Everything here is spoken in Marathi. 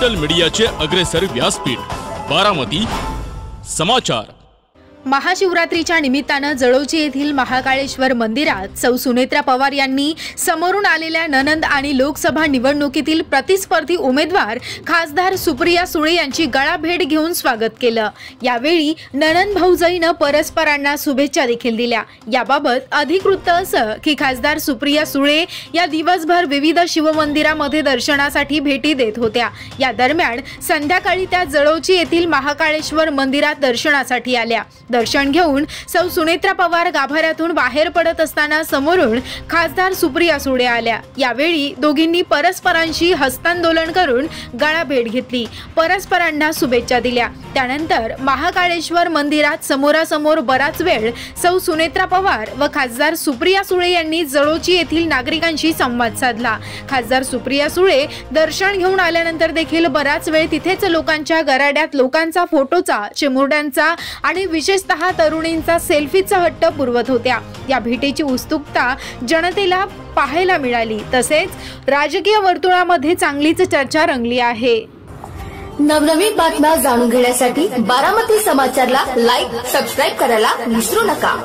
सोशल मीडियाचे अग्रेसर व्यासपीठ बारामती समाचार। महाशिवरात्रीच्या निमित्तानं जळोजी येथील महाकाळेश्वर मंदिरात सौ सुनेत्रा पवार यांनी समोरून आलेल्या नणंद आणि लोकसभा निवडणुकीतील प्रतिस्पर्धी उमेदवार खासदार सुप्रिया सुळे यांची गळाभेट घेऊन स्वागत केलं। यावेळी नणंद भाऊजाईनं परस्परांना शुभेच्छा देखील दिल्या। याबाबत अधिक वृत्त असं की खासदार सुप्रिया सुळे या दिवसभर विविध शिवमंदिरामध्ये दर्शनासाठी भेटी देत होत्या। या दरम्यान संध्याकाळी त्या जळोजी येथील महाकाळेश्वर मंदिरात दर्शनासाठी आल्या। दर्शन घेऊन सौ सुनेत्रा पवार गाभाऱ्यातून बाहेर पडत असताना समोरून खासदार सुप्रिया सुळे आल्या। यावेळी दोघींनी परस्परांशी हस्तांदोलन करून गळाभेट घेतली, परस्परांना शुभेच्छा दिल्या। त्यानंतर महाकाळेश्वर मंदिरात समोरासमोर बराच वेळ सौ सुनेत्रा पवार व खासदार सुप्रिया सुळे यांनी जळोजी येथील नागरिकांशी संवाद साधला। खासदार सुप्रिया सुळे दर्शन घेऊन आल्यानंतर देखील बराच वेळ तिथेच लोकांच्या गराड्यात लोकांचा फोटोचा, चिमुरड्यांचा आणि विशेषतः तरुणींचा सेल्फीचा हट्ट पुरवत होत्या। या भेटीची उत्सुकता जनतेला पाहायला मिळाली, तसेच राजकीय वर्तुळामध्ये चांगलीच चर्चा रंगली आहे। नवनवीन बातम्या जाणून घेण्यासाठी बारामती समाचारला लाईक, सबस्क्राइब करायला विसरू नका।